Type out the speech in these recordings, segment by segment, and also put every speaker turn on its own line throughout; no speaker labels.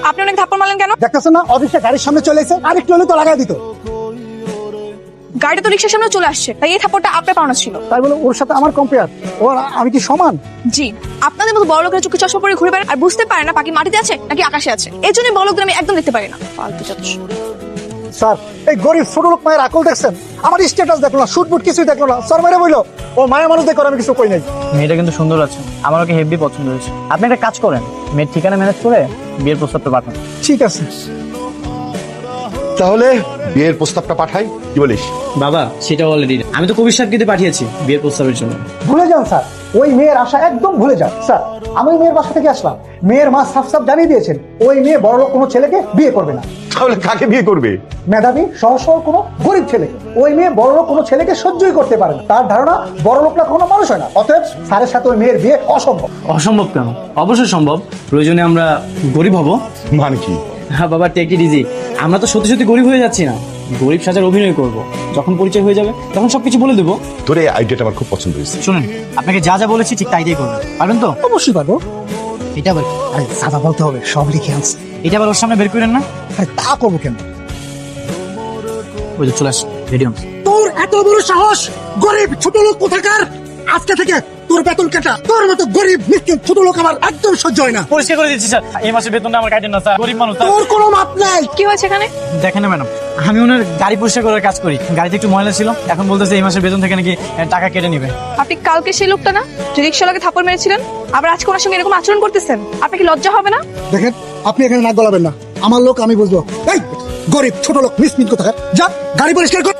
আপনি অনেক থাপ্পড় মারলেন কেন?
দেখতেছেন না অফিসে গাড়ির সামনে চলে এসে আরেকটু হলে তো লাগাই দিত।
গাড়িটা তো রিক্সার সামনে চলে আসছে, তাই এই থাপ্পড়টা আপনার পাওনা ছিল।
তাই বলে ওর সাথে আমার কম্পেয়ার? ওর আমি কি সমান?
জি, আপনাদের মতো বড় লোকেরা চোখে চশমা পরে ঘুরে বেড়ায় আর বুঝতে পারে না পাখি মাটিতে আছে নাকি আকাশে আছে। এই জন্য বড় লোকদের আমি একদম দেখতে পারি না। ফালতু চাচ্ছ।
স্যার এই গরিব ছোট লোক মায়ের আকল দেখছেন? আমার স্ট্যাটাস দেখলো না, শুটবুট কিছুই দেখলো না, স্যার মেরে বললো ও মায়া মানুষ দেখো, আমি কিছু কই নাই।
মেয়েটা কিন্তু সুন্দর আছে, আমার ওকে হেভি পছন্দ হয়েছে। আপনি একটা কাজ করেন, মেয়ের ঠিকানা ম্যানেজ করে বিয়ের প্রস্তাবটা পাঠান।
ঠিক আছে
তাহলে বিয়ের প্রস্তাবটা পাঠাই, কি বলিস?
বাবা সেটা অলরেডি আমি তো কবির সাহেবকে পাঠিয়েছি বিয়ের প্রস্তাবের জন্য।
ভুলে যান স্যার, ওই মেয়ের আশা একদম ভুলে যান। স্যার আমি ওই মেয়ের বাসা থেকে আসলাম, মেয়ের মা সাফ সাফ জানিয়ে দিয়েছেন ওই মেয়ে বড় লোক কোনো ছেলেকে বিয়ে করবে না।
তাহলে কাকে বিয়ে করবে?
মেধাবী সহজ সরল কোনো গরিব ছেলেকে। ওই মেয়ে বড় লোক কোনো ছেলেকে সহ্যই করতে পারে না। তার ধারণা বড় লোকরা কোনো মানুষ হয় না, অতএব স্যারের সাথে ওই মেয়ের বিয়ে অসম্ভব।
অসম্ভব কেন? অবশ্যই সম্ভব। প্রয়োজনে আমরা গরিব হব।
মানে কি?
হ্যাঁ বাবা, টেক ইট ইজি। আমরা তো সত্যি সত্যি গরিব হয়ে যাচ্ছি না, গরিব সাজার অভিনয় করব। যখন পরিচয় হয়ে যাবে তখন সবকিছু বলে দেবো।
তোর এই আইডিয়াটা আমার খুব পছন্দ হয়েছে।
শুনুন, আপনাকে যা যা বলেছি ঠিক তাই দিয়ে করবেন, পারবেন তো?
অবশ্যই পারবো।
এটা আবার
আরে সাদা বলতে হবে, সব লিখে আনছে।
এটা আবার ওর সামনে বের করেন না।
আরে তা করবো কেন?
ওই যে চলে আসুন, রেডি হন।
তোর এত বড় সাহস! গরিব ছোট লোক কোথাকার! আজকে থেকে তোর বেতন কাটা। তোর মতো গরিব মিসকিন ছোট লোক আমার একদম সহ্য হয় না।
পরিষ্কার করে দিচ্ছি স্যার, এই মাসের বেতনটা আমার কাটেন না স্যার, গরিব মানুষ স্যার।
তোর কোনো মাপ নাই।
কি হয়েছে এখানে?
দেখেন না ম্যাডাম, আমি ওনার গাড়ি পরিষ্কার করার কাজ করি, গাড়িতে একটু ময়লা ছিল, এখন বলতেছে এই মাসের বেতন থেকে নাকি টাকা কেটে নিবে।
আপনি কালকে সেই লোকটা না যে রিক্সাওয়ালাকে থাপ্পড় মেরেছিলেন, আবার আজকে ওনার সঙ্গে এরকম আচরণ করতেছেন? আপনার কি লজ্জা হবে না?
দেখেন আপনি এখানে নাক গলাবেন না, আমার লোক আমি বুঝবো। এই গরিব ছোট লোক মিসকিন কোথাকার, যা গাড়ি পরিষ্কার কর।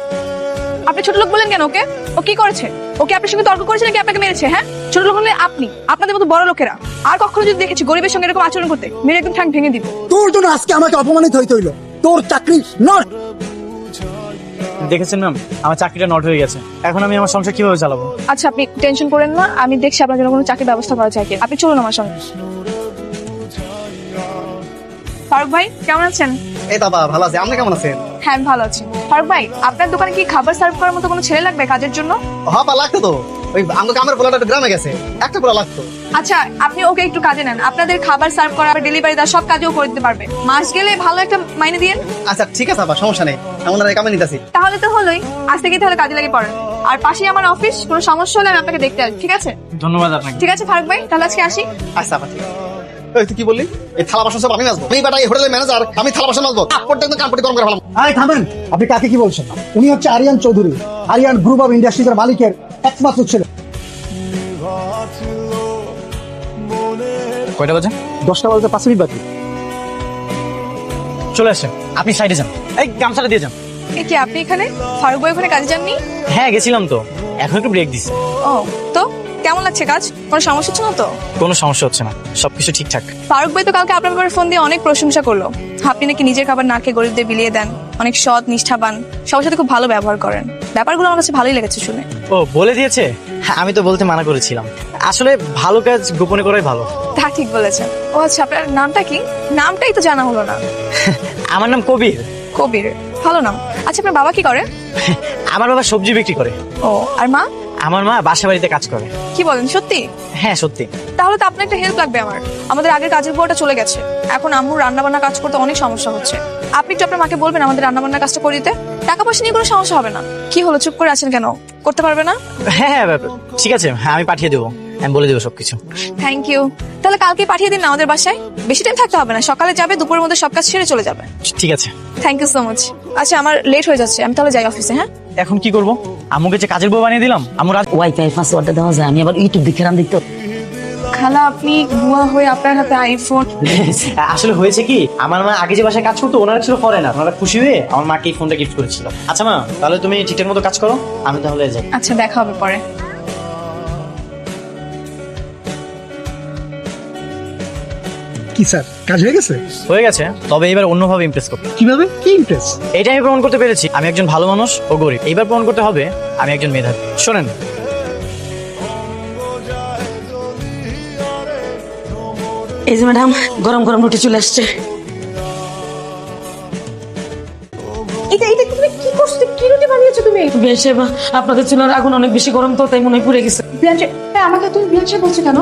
আপনি ছোট লোক বলেন কেন ওকে? ও কি করেছে? ওকে আপনার সঙ্গে তর্ক করেছে নাকি আপনাকে মেরেছে? হ্যাঁ, ছোট লোক হলে আপনি, আপনাদের মতো বড় লোকেরা। আর কখনো যদি দেখেছি গরিবের সঙ্গে এরকম আচরণ করতে, মেরে একদম ঠ্যাং ভেঙে দিব।
তোর জন্য আজকে আমাকে অপমানিত হইতে হইলো। তোর চাকরি নট।
দেখেছেন ম্যাম, আমার চাকরিটা নট হয়ে গেছে, এখন আমি আমার সংসার কিভাবে চালাবো?
আচ্ছা আপনি টেনশন করেন না, আমি দেখছি আপনার জন্য কোনো চাকরির ব্যবস্থা করা যায় কিনা। আপনি চলুন আমার সঙ্গে। ফারুক ভাই কেমন আছেন?
এই বাবা ভালো আছে, আপনি কেমন আছেন?
হ্যাঁ আমি ভালো আছি। ফারুক ভাই আপনার দোকানে কি খাবার সার্ভ করার মতো কোনো ছেলে লাগবে কাজের জন্য?
হ্যাঁ বা লাগতো তো, ওই আমাকে আমার পোলাটা একটু গ্রামে গেছে, একটা পোলা লাগতো।
আচ্ছা আপনি ওকে একটু কাজে নেন, আপনাদের খাবার সার্ভ করা, ডেলিভারি দেওয়া সব কাজও করে দিতে পারবে। মাস গেলে ভালো একটা মাইনে দিয়েন।
আচ্ছা ঠিক আছে বাবা, সমস্যা নেই, আমি ওনার কামে নিতেছি।
তাহলে তো হলোই, আজ থেকে তাহলে কাজে লাগে পড়েন। আর পাশেই আমার অফিস, কোনো সমস্যা হলে আমি আপনাকে দেখতে আসবো, ঠিক আছে?
ধন্যবাদ আপনাকে।
ঠিক আছে ফারুক ভাই, তাহলে আজকে আসি।
আচ্ছা আপা ঠিক আছে। ওই তুই কি বললি? এই থালা বাসন সব আমি মাজবো? আমি বাটা এই হোটেলের ম্যানেজার, আমি থালা বাসন মাজবো? কাপড়টা একদম কানপটি গরম করে ফেলাম।
আরে থামেন, আপনি কাকে কি বলছেন? উনি হচ্ছে আরিয়ান চৌধুরী, আরিয়ান গ্রুপ অফ ইন্ডাস্ট্রিজের মালিকের একমাত্র ছেলে।
কয়টা বাজে?
10টা বাজতে 5 মিনিট বাকি।
চলে আসেন, আপনি সাইডে যান, এই গামছাটা দিয়ে যান।
এ কি আপনি এখানে? ফারুক ভাই ওখানে কাজে যাননি?
হ্যাঁ গেছিলাম তো, এখন একটু ব্রেক দিছি।
ও, তো কেমন লাগছে কাজ? কোনো সমস্যা হচ্ছে না তো?
কোনো সমস্যা হচ্ছে না, সবকিছু ঠিকঠাক।
ফারুক ভাই তো কালকে আপনার ব্যাপারে ফোন দিয়ে অনেক প্রশংসা করলো। আপনি নাকি নিজের খাবার না খেয়ে গরিবদের বিলিয়ে দেন, অনেক সৎ নিষ্ঠাবান, সবার সাথে খুব ভালো ব্যবহার করেন। ব্যাপারগুলো আমার কাছে ভালোই লেগেছে শুনে।
ও বলে দিয়েছে? হ্যাঁ, আমি তো বলতে মানা করেছিলাম, আসলে ভালো কাজ গোপনে করাই ভালো।
তা ঠিক বলেছেন। ও আচ্ছা, আপনার নামটা কি? নামটাই তো জানা হলো না।
আমার নাম কবির।
কবির, ভালো নাম। আচ্ছা আপনার বাবা কি করে?
আমার বাবা সবজি বিক্রি করে।
ও, আর মা?
আমার মা বাসা বাড়িতে কাজ করে।
কি বলেন, সত্যি?
হ্যাঁ সত্যি।
তাহলে তো আপনার একটা হেল্প লাগবে আমার। আমাদের আগের কাজের বউটা চলে গেছে, এখন আম্মুর রান্না বান্না কাজ করতে অনেক সমস্যা হচ্ছে। আপনি একটু আপনার মাকে বলবেন আমাদের রান্না বান্না কাজটা করে দিতে। টাকা পয়সা নিয়ে কোনো সমস্যা হবে না। কি হলো, চুপ করে আছেন কেন? করতে পারবে না?
হ্যাঁ হ্যাঁ ঠিক আছে, হ্যাঁ আমি পাঠিয়ে দেবো, আমি বলে দেবো সবকিছু।
Thank you. তাহলে কালকে পাঠিয়ে দিন না আমাদের বাসায়। বেশি টাইম থাকতে হবে না, সকালে যাবে, দুপুরের মধ্যে সব কাজ সেরে চলে যাবে।
ঠিক আছে।
Thank you so much. আচ্ছা আমার লেট হয়ে যাচ্ছে, আমি তাহলে যাই অফিসে। হ্যাঁ
এখন কি করবো? আম্মুকে যে কাজের বউ বানিয়ে দিলাম, আম্মু
ওয়াইফাই পাসওয়ার্ডটা দেওয়া যায়, আমি আবার ইউটিউব দেখে রান দেখতে।
খালা, আপনি বুয়া হয়ে আপনার হাতে আইফোন।
আসলে হয়েছে কি, আমার মা আগে যে বাসায় কাজ করতো ওনারা ছিল ফরেনার, ওনারা খুশি হয়ে আমার মাকে এই ফোনটা গিফট করেছিল। আচ্ছা মা, তাহলে তুমি ঠিকঠাক মতো কাজ করো, আমি তাহলে যাই।
আচ্ছা দেখা হবে পরে।
কি স্যার, কাজ হয়ে গেছে?
হয়ে গেছে, তবে এবার অন্যভাবে ইমপ্রেস করতে।
কিভাবে? কি ইমপ্রেস?
এইটা আমি প্রমাণ করতে পেরেছি আমি একজন ভালো মানুষ ও গরিব। এইবার প্রমাণ করতে হবে আমি একজন মেধাবী। শোনেন,
এই যে ম্যাডাম, গরম গরম রুটি চলে আসছে।
এটা এটা তুমি কি করছো? কি রুটি বানিয়েছো তুমি?
বেশে আপনাদের চুলার আগুন অনেক বেশি গরম তো, তাই মনে হয় পুড়ে গেছে।
বিয়ানশে, আমাকে তুমি বিয়ানশে বলছো কেন?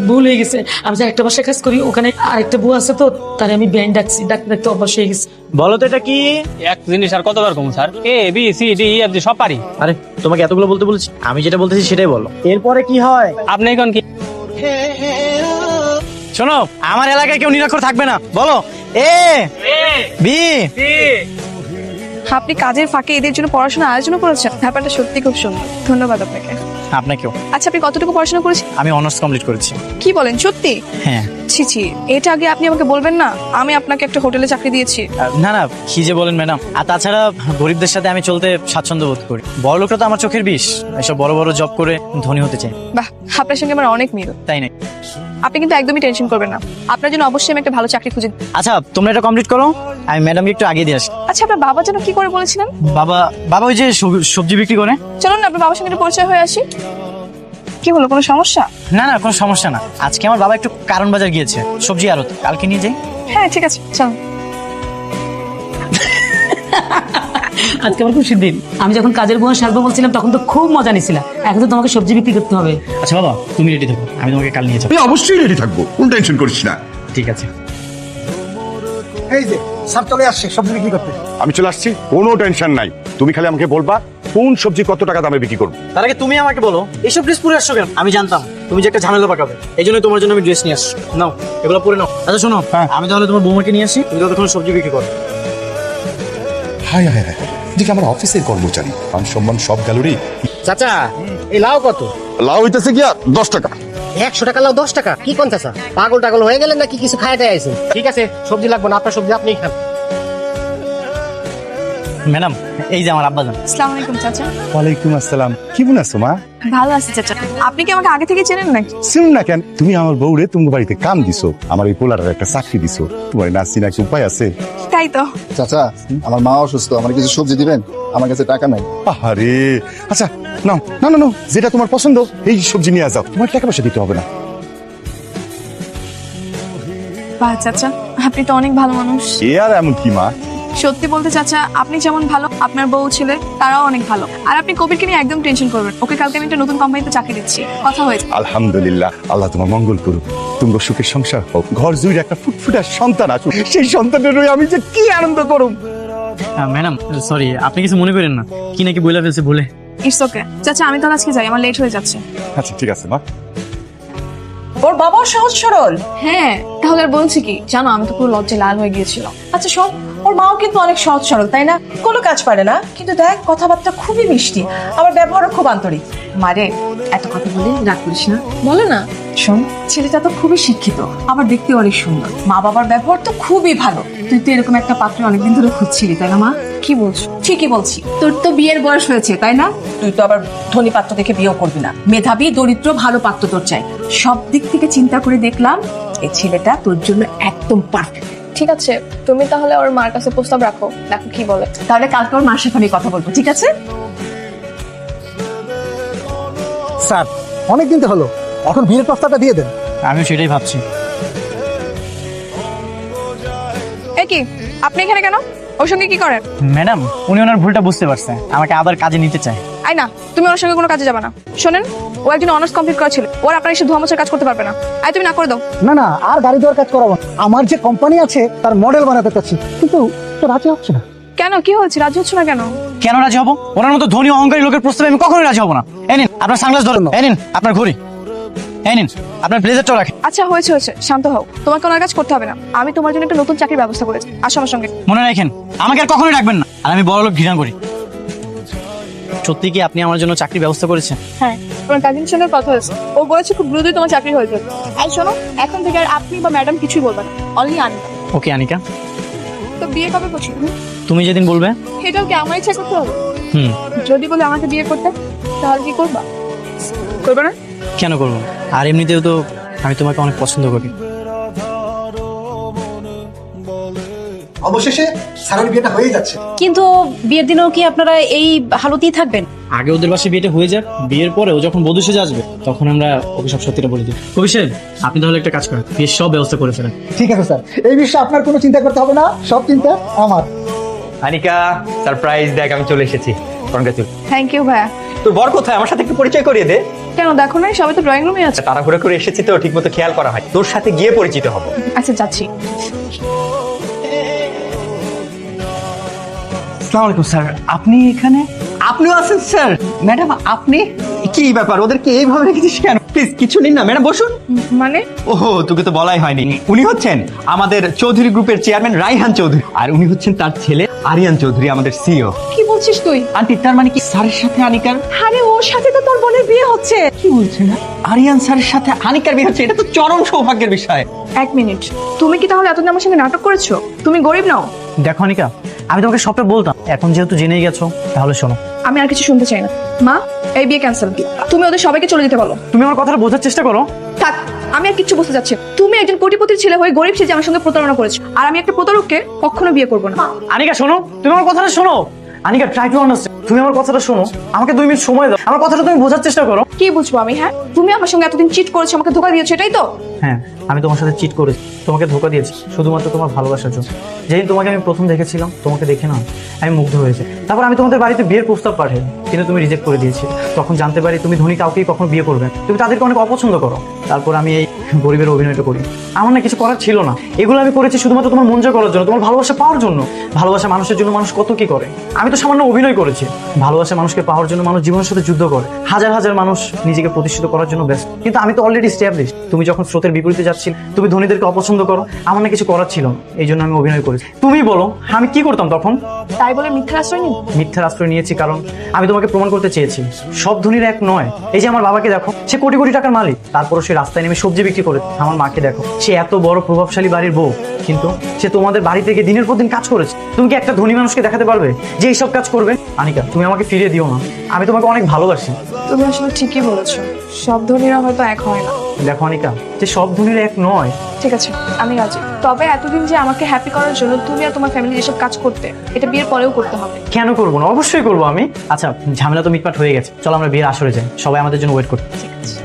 ভুল হয়ে গেছে। আমি যে একটা বাসায় কাজ করি, ওখানে আরেকটা বউ আছে, তো তারে আমি ব্যান্ড ডাকছি, ডাকতে ডাকতে অভ্যাস হয়ে গেছে।
বলো তো এটা কি?
এক জিনিস আর কতবার কম sir, A B C D E F G সব পারি।
আরে তোমাকে এতগুলো বলতে বলেছি, আমি যেটা বলতেছি সেটাই বলো। এরপরে কি হয়?
আপনি এখন কি
শোনো, আমার এলাকায় কেউ নিরক্ষর থাকবে না। বলো এ বি।
আপনি কাজের ফাঁকে এদের জন্য পড়াশোনা আয়োজন করেছেন, ব্যাপারটা সত্যি খুব সুন্দর। ধন্যবাদ আপনাকে।
আপনাকেও।
আচ্ছা, আপনি কতটুকু পড়াশোনা করেছেন?
আমি অনার্স কমপ্লিট করেছি।
কি বলেন, সত্যি?
হ্যাঁ।
ছি ছি, এটা আগে আপনি আমাকে বলবেন না? আমি আপনাকে একটা হোটেলে চাকরি দিয়েছি।
না না, কি যে বলেন ম্যাডাম। আর তাছাড়া গরিবদের সাথে আমি চলতে স্বাচ্ছন্দ্য বোধ করি। বড় লোকরা তো আমার চোখের বিষ, এসব বড় বড় জব করে ধনী হতে চাই।
বাহ, আপনার সঙ্গে আমার অনেক মিল।
তাই না?
আপনি কিন্তু একদমই টেনশন করবেন না, আপনার জন্য অবশ্যই আমি একটা ভালো চাকরি খুঁজে দিই।
আচ্ছা, তোমরা এটা কমপ্লিট করো, আমি ম্যাডামকে একটু আগে দিয়ে আসি।
আচ্ছা, আপনার বাবা যেন কি করে বলেছিলেন?
বাবা বাবা ওই যে সবজি বিক্রি করে।
চলুন না আপনার বাবার সঙ্গে একটু পরিচয় হয়ে আসি। কি হলো, কোনো সমস্যা?
না না, কোনো সমস্যা না। আজকে আমার বাবা একটু কারণ বাজার গিয়েছে, সবজি আড়ত, কালকে নিয়ে যাই।
হ্যাঁ ঠিক আছে, চল।
আজকে আমার খুশির দিন। আমি যখন কাজের বউ সাজবো বলছিলাম, তখন তো খুব মজা নিছিলাম। এখন তো তোমাকে সবজি বিক্রি করতে হবে।
আচ্ছা বাবা, তুমি রেডি থাকো, আমি তোমাকে কাল নিয়ে যাবো।
আমি অবশ্যই রেডি থাকবো, কোনো টেনশন করিস না।
ঠিক আছে।
এই যে স্যার চলে আসছে সবজি বিক্রি করতে।
আমি চলে আসছি, কোনো টেনশন নাই। তুমি খালি আমাকে বলবা কোন সবজি কত টাকা দামে বিক্রি করবো।
তার আগে তুমি আমাকে বলো, এইসব ড্রেস পরে আসছো কেন? আমি জানতাম তুমি যে একটা ঝামেলা পাকাবে, এই জন্য তোমার জন্য আমি ড্রেস নিয়ে আসছি। নাও, এগুলো পরে নাও। আচ্ছা শোনো, আমি তাহলে তোমার বৌমাকে নিয়ে আসি, তুমি ততক্ষণ সবজি বিক্রি করো।
হাই হাই হাই, এদিকে আমার অফিসের কর্মচারী, মান সম্মান সব গ্যালারি।
চাচা এই লাউ কত?
লাউ হইতেছে গিয়া 10 টাকা।
100 টাকা লাউ 10 টাকা? কি কোন চাচা, পাগল টাগল হয়ে গেলেন নাকি? কিছু খাইতে আইছেন? ঠিক আছে, সবজি লাগবে না, আপনার সবজি আপনি খান।
ম্যাডাম, এই যে আমার আব্বাজান।
আসসালামু আলাইকুম চাচা।
ওয়ালাইকুম আসসালাম। কেমন আছো মা?
ভালো আছি চাচা। আপনি কি আমাকে আগে থেকে চেনেন নাকি?
শুনুন না কেন, তুমি আমার বউরে তোমার বাড়িতে কাম দিছো, আমার এই পোলারের একটা চাকরি দিছো, তোমার না চিনা কি উপায় আছে?
তাই তো।
চাচা, আমার মা অসুস্থ, আমার কিছু সবজি দিবেন? আমার কাছে টাকা নাই।
আরে আচ্ছা, নাও না না না, যেটা তোমার পছন্দ এই সবজি নিয়ে যাও, তোমার টাকা পয়সা দিতে হবে না।
বাহ চাচা, আপনি তো অনেক ভালো মানুষ।
এ আর এমন কি মা?
সত্যি বলতে চাচা, আপনি যেমন ভালো, আপনার বউ ছেলে তারাও অনেক ভালো। আর আপনি কবিরকে নিয়ে একদম টেনশন করবেন, ওকে কালকে আমি একটা নতুন কোম্পানিতে চাকরি দিচ্ছি, কথা হয়েছে।
আলহামদুলিল্লাহ, আল্লাহ তোমার মঙ্গল করুক, তুমি সুখের সংসার হোক, ঘর জুড়ে একটা ফুটফুটার সন্তান আসুক, সেই সন্তানের রয়ে আমি যে কি আনন্দ করুম।
ম্যাডাম সরি, আপনি কিছু মনে করেন না, কি নাকি বলে ফেলছে বলে।
ইটস ওকে চাচা, আমি তাহলে আজকে যাই, আমার লেট হয়ে যাচ্ছে।
আচ্ছা ঠিক আছে মা।
ওর বাবাও সহজ সরল।
হ্যাঁ, তাহলে আর বলছি কি জানো, আমি তো পুরো লজ্জায় লাল হয়ে গিয়েছিলাম।
আচ্ছা শোন, ওর মাও কিন্তু অনেক সহজ সরল, তাই না? কোনো কাজ পারে না, কিন্তু দেখ কথাবার্তা খুবই মিষ্টি, আবার ব্যবহারও খুব আন্তরিক। মারে এত কথা বলি রাগ করিস না,
বলে না।
শোন, ছেলেটা তো খুবই শিক্ষিত, আবার দেখতে অনেক সুন্দর, মা বাবার ব্যবহার তো খুবই ভালো। তুই তো এরকম একটা পাত্র অনেকদিন ধরে খুঁজছিলি, তাই না মা?
কি বলছো?
ঠিকই বলছি, তোর তো বিয়ের বয়স হয়েছে, তাই না? তুই তো আবার ধনী পাত্র দেখে বিয়েও করবি না, মেধাবী দরিদ্র ভালো পাত্র তোর চাই। সব দিক থেকে চিন্তা করে দেখলাম এই ছেলেটা তোর জন্য একদম পারফেক্ট।
ঠিক আছে, তুমি তাহলে ওর মার কাছে প্রস্তাব রাখো, দেখো কি বলে।
তাহলে কালকে ওর মার সাথে আমি কথা বলবো, ঠিক আছে?
স্যার অনেকদিন তো হলো, এখন বিয়ের প্রস্তাবটা দিয়ে দেন।
আমিও সেটাই ভাবছি।
এ কি, আপনি এখানে কেন? ওর সঙ্গে কি করেন?
ম্যাডাম, উনি ওনার ভুলটা বুঝতে পারছে, আমাকে আবার কাজে নিতে চায়।
আই না, তুমি ওর সঙ্গে কোনো কাজে যাবে না। শোনেন, ও একজন অনার্স কমপ্লিট করা ছিল, ওর আপনার এসে ধোয়া মোছার কাজ করতে পারবে না। আই তুমি না করে দাও।
না না, আর গাড়ি দেওয়ার কাজ করাবো না। আমার যে কোম্পানি আছে তার মডেল বানাতে চাচ্ছি, কিন্তু তো রাজি হচ্ছে না।
কেন, কি হয়েছে? রাজি হচ্ছে না কেন?
কেন রাজি হবো? ওনার মতো ধনী অহংকারী লোকের প্রস্তাবে আমি কখনোই রাজি হবো না। এই নিন আপনার সানগ্লাস ধরুন, এই নিন আপনার ঘড়ি, এই নিন আপনার ব্লেজারটাও রাখেন।
আচ্ছা হয়েছে হয়েছে, শান্ত হও, তোমাকে ওনার কাজ করতে হবে না। আমি তোমার জন্য একটা নতুন চাকরির ব্যবস্থা করেছি, আসো আমার সঙ্গে।
মনে রাখেন, আমাকে আর কখনোই রাখবেন না, আর আমি বড় লোক ঘৃণা করি। সত্যি কি আপনি আমার জন্য চাকরির ব্যবস্থা করেছেন?
হ্যাঁ, তোমার কাজিনের সঙ্গে কথা হয়েছে, ও বলেছে খুব দ্রুতই তোমার চাকরি হয়ে যাবে। এই শোনো, এখন থেকে আর আপনি বা ম্যাডাম কিছুই বলবে না, অনলি আনি।
ওকে আনিকা।
তো বিয়ে কবে করছো তুমি?
তুমি যেদিন বলবে।
এটাও কি আমার ইচ্ছা করতে হবে?
হুম।
যদি বলে আমাকে বিয়ে করতে, তাহলে কি করবা? করবে না?
কেন করবো? আর এমনিতেও তো আমি তোমাকে অনেক পছন্দ করি।
অবশেষে স্যারের বিয়েটা হয়ে যাচ্ছে।
কিন্তু বিয়ের দিনেও কি আপনারা এই হালতেই থাকবেন?
আগে ওদের বাসায় বিয়েটা হয়ে যাক, বিয়ের পরে ও যখন বধূ সেজে আসবে তখন আমরা ওকে সব সত্যিটা বলে দিই। কবি সাহেব, আপনি তাহলে একটা কাজ করেন, বিয়ের সব ব্যবস্থা করে ফেলেন।
ঠিক আছে স্যার, এই বিষয়ে আপনার কোনো চিন্তা করতে হবে না, সব চিন্তা আমার।
আনিকা সারপ্রাইজ দেখ, আমি চলে এসেছি। কনগ্রাচুলেশন।
থ্যাংক ইউ ভাইয়া।
তোর বর কোথায়? আমার সাথে একটু পরিচয় করিয়ে দে।
কেন দেখো না সবাই তো ড্রয়িং রুমে আছে।
তাড়াহুড়ো করে এসেছি তো, ঠিক মতো খেয়াল করা হয়। তোর সাথে গিয়ে পরিচিত হব।
আচ্ছা যাচ্ছি।
আসসালামু আলাইকুম স্যার, আপনি এখানে? আপনিও আছেন স্যার? ম্যাডাম আপনি কি ব্যাপার, ওদেরকে এইভাবে রেখেছিস কেন? প্লিজ কিছু নিন না ম্যাডাম, বসুন।
মানে
ওহো, তোকে তো বলাই হয়নি। উনি হচ্ছেন আমাদের চৌধুরী গ্রুপের চেয়ারম্যান রাইহান চৌধুরী, আর উনি হচ্ছেন তার ছেলে আরিয়ান চৌধুরী, আমাদের সিইও।
কি বলছিস তুই?
আন্টি তার মানে কি স্যারের সাথে আনিকার?
আরে ওর সাথে তো তোর বোনের বিয়ে হচ্ছে।
কি বলছেন? আরিয়ান স্যারের সাথে আনিকার বিয়ে হচ্ছে? এটা তো চরম সৌভাগ্যের বিষয়।
এক মিনিট, তুমি কি তাহলে এতদিন আমার সঙ্গে নাটক করেছো? তুমি গরিব নাও?
দেখো আনিকা, আমি তোমাকে সবটা বলতাম, এখন যেহেতু জেনেই গেছো তাহলে শোনো।
আমি আর কিছু শুনতে চাই না। মা, এই বিয়ে ক্যান্সেল। তুমি ওদের সবাইকে চলে যেতে বলো।
তুমি আমার কথাটা বোঝার চেষ্টা করো।
থাক, আমি আর কিচ্ছু বুঝতে যাচ্ছি না। তুমি একজন কোটিপতির ছেলে হয়ে গরিব সেজে আমার সঙ্গে প্রতারণা করেছো, আর আমি একটা প্রতারককে কখনো বিয়ে করবো না।
আনিকা শোনো, তুমি আমার কথাটা শোনো। আনিকা ট্রাই টু আন্ডারস্ট্যান্ড, তুমি আমার কথাটা শোনো, আমাকে 2 মিনিট সময় দাও, আমার কথাটা তুমি বোঝার চেষ্টা করো।
কি বুঝবো আমি? হ্যাঁ, তুমি আমার সঙ্গে এতদিন চিট করেছো, আমাকে ধোকা দিয়েছো, এটাই তো?
হ্যাঁ, আমি তোমার সাথে চিট করেছি, তোমাকে ধোকা দিয়েছি শুধুমাত্র তোমার ভালোবাসার জন্য। যেদিন তোমাকে আমি প্রথম দেখেছিলাম, তোমাকে দেখে না আমি মুগ্ধ হয়েছি। তারপর আমি তোমাদের বাড়িতে বিয়ের প্রস্তাব পাঠাই, কিন্তু তুমি রিজেক্ট করে দিয়েছি। তখন জানতে পারি তুমি ধনী কাউকেই কখনো বিয়ে করবে না, তুমি তাদেরকে অনেক অপছন্দ করো। তারপর আমি এই গরিবের অভিনয়টা করি। আমার না কিছু করার ছিল না, এগুলো আমি করেছি শুধুমাত্র তোমার মন জয় করার জন্য, তোমার ভালোবাসা পাওয়ার জন্য। ভালোবাসা মানুষের জন্য মানুষ কত কি করে, আমি তো সামান্য অভিনয় করেছি। ভালোবাসা মানুষকে পাওয়ার জন্য মানুষ জীবনের সাথে যুদ্ধ করে, হাজার হাজার মানুষ নিজেকে প্রতিষ্ঠিত করার জন্য ব্যস্ত, কিন্তু আমি তো অলরেডি স্ট্যাবলিশ। তুমি যখন স্রোতের বিপরীতে যাচ্ছিলে, তুমি ধনীদেরকে অপছন্দ করো, আমার না কিছু করার ছিল না, এই জন্য আমি অভিনয় করেছি। তুমি বলো আমি কি করতাম তখন?
তাই বলে মিথ্যা আশ্রয় নিই?
মিথ্যার আশ্রয় নিয়েছি কারণ আমি তোমাকে প্রমাণ করতে চেয়েছি সব ধনীর এক নয়। এই যে আমার বাবাকে দেখো, সে কোটি কোটি টাকার মালিক, তারপরও সে রাস্তায় নেমে সবজি বিক্রি করে। আমার মাকে দেখো, সে এত বড় প্রভাবশালী বাড়ির বউ, কিন্তু সে তোমাদের বাড়ি থেকে দিনের পর দিন কাজ করেছে। তুমি কি একটা ধনী মানুষকে দেখাতে পারবে যে এইসব কাজ করবে? আনিকা, তুমি আমাকে ফিরিয়ে দিও না, আমি তোমাকে অনেক ভালোবাসি।
তুমি আসলে ঠিকই বলেছো, সব ধনীরা হয়তো এক হয় না।
দেখো আনিকা, যে সব ধনীর এক নয়।
ঠিক আছে, আমি রাজি। তবে এতদিন যে আমাকে হ্যাপি করার জন্য তুমি আর তোমার ফ্যামিলি যেসব কাজ করতে, এটা বিয়ের পরেও করতে হবে।
কেন করবো না? অবশ্যই করবো আমি। আচ্ছা, ঝামেলা তো মিটমাট হয়ে গেছে, চলো আমরা বিয়ের আসরে যাই, সবাই আমাদের জন্য ওয়েট করতে।
ঠিক আছে।